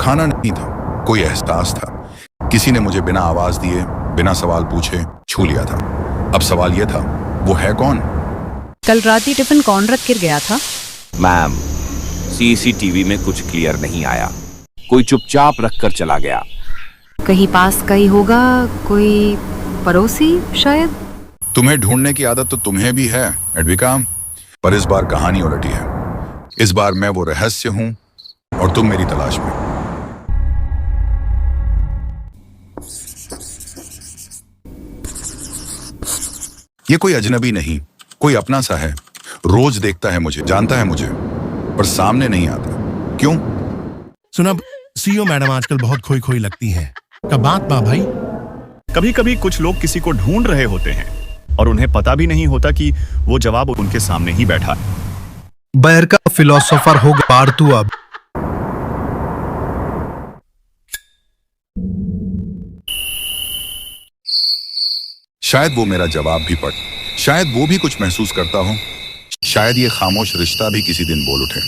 खाना नहीं था, कोई एहसास था। किसी ने मुझे बिना आवाज दिए, बिना सवाल पूछे छू लिया था। अब सवाल यह था, वो है कौन? कल रात ही टिफिन कौन रख कर गया था? मैम, सीसीटीवी में कुछ क्लियर नहीं आया। कोई चुपचाप रखकर चला गया। कहीं पास का ही होगा, कोई पड़ोसी शायद। तुम्हें ढूंढने की आदत तो तुम्हें भी है एडविका, पर इस बार कहानी उलटी है। इस बार मैं वो रहस्य हूं और तुम मेरी तलाश में। ये कोई अजनबी नहीं, कोई अपना सा है। रोज देखता है मुझे, जानता है मुझे, पर सामने नहीं आता। क्यों? सुनब, सीईओ मैडम आजकल बहुत खोई खोई लगती हैं। कब बात बा भाई? कभी कभी कुछ लोग किसी को ढूंढ रहे होते हैं और उन्हें पता भी नहीं होता कि वो जवाब उनके सामने ही बैठा है। बैर का फिलोसोफर हो बार तू अब। शायद वो मेरा जवाब भी पढ़, शायद वो भी कुछ महसूस करता हो, शायद ये खामोश रिश्ता भी किसी दिन बोल उठे।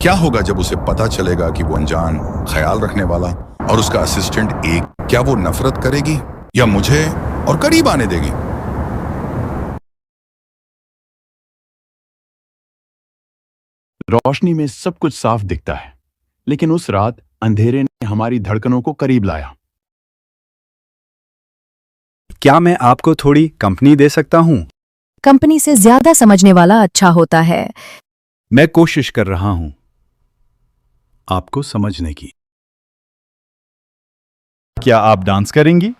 क्या होगा जब उसे पता चलेगा कि वो अनजान, ख्याल रखने वाला और उसका असिस्टेंट एक? क्या वो नफरत करेगी या मुझे और करीब आने देगी? रोशनी में सब कुछ साफ दिखता है, लेकिन उस रात अंधेरे ने हमारी धड़कनों को करीब लाया। क्या मैं आपको थोड़ी कंपनी दे सकता हूं? कंपनी से ज्यादा समझने वाला अच्छा होता है। मैं कोशिश कर रहा हूं आपको समझने की। क्या आप डांस करेंगी?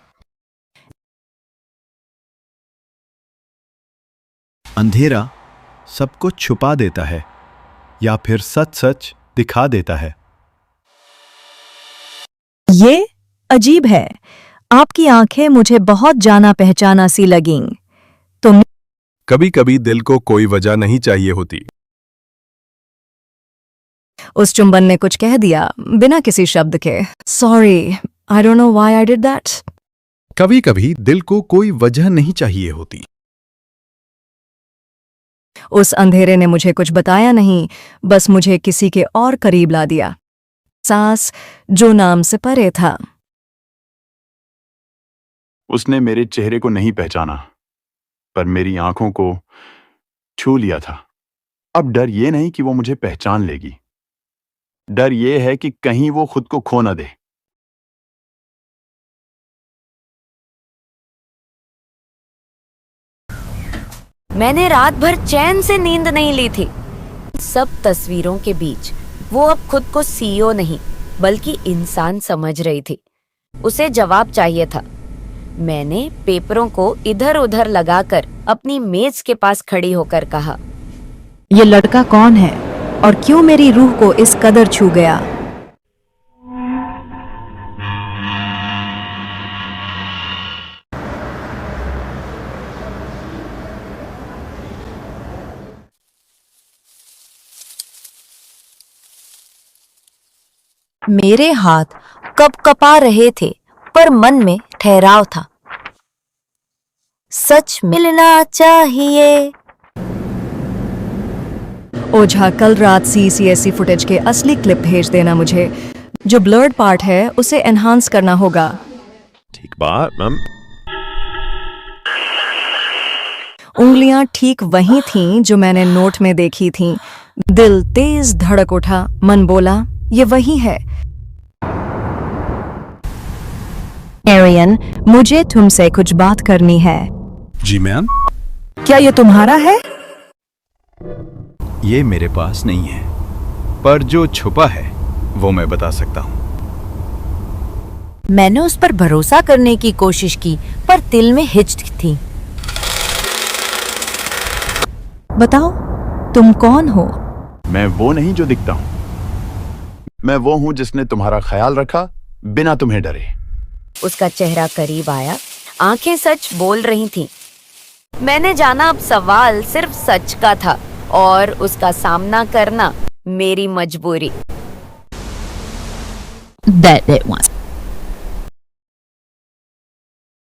अंधेरा सब कुछ छुपा देता है या फिर सच सच दिखा देता है। ये अजीब है। आपकी आंखें मुझे बहुत जाना पहचाना सी लगीं। तुम कभी कभी दिल को कोई वजह नहीं चाहिए होती। उस चुंबन ने कुछ कह दिया बिना किसी शब्द के। Sorry, I don't know why I did that. कभी कभी दिल को कोई वजह नहीं चाहिए होती। उस अंधेरे ने मुझे कुछ बताया नहीं, बस मुझे किसी के और करीब ला दिया। सांस जो नाम से परे था। उसने मेरे चेहरे को नहीं पहचाना, पर मेरी आंखों को छू लिया था। अब डर ये नहीं कि वो मुझे पहचान लेगी, डर ये है कि कहीं वो खुद को खो न दे। मैंने रात भर चैन से नींद नहीं ली थी। सब तस्वीरों के बीच वो अब खुद को सीईओ नहीं बल्कि इंसान समझ रही थी। उसे जवाब चाहिए था। मैंने पेपरों को इधर उधर लगाकर अपनी मेज के पास खड़ी होकर कहा, ये लड़का कौन है और क्यों मेरी रूह को इस कदर छू गया? मेरे हाथ कपकपा रहे थे, पर मन में ठहराव था। सच मिलना चाहिए। ओझा, कल रात सीसीएससी फुटेज के असली क्लिप भेज देना मुझे। जो ब्लर्ड पार्ट है उसे एनहांस करना होगा। ठीक बात मैम। उंगलियां ठीक वही थीं जो मैंने नोट में देखी थीं। दिल तेज धड़क उठा, मन बोला ये वही है। एरियन, मुझे तुमसे कुछ बात करनी है। जी मैम। क्या ये तुम्हारा है? ये मेरे पास नहीं है, पर जो छुपा है वो मैं बता सकता हूं। मैंने उस पर भरोसा करने की कोशिश की, पर दिल में हिचक थी। बताओ, तुम कौन हो? मैं वो नहीं जो दिखता हूं। मैं वो हूं जिसने तुम्हारा ख्याल रखा बिना तुम्हें डरे। उसका चेहरा करीब आया, आंखें सच बोल रही थीं। मैंने जाना अब सवाल सिर्फ सच का था और उसका सामना करना मेरी मजबूरी। That it was.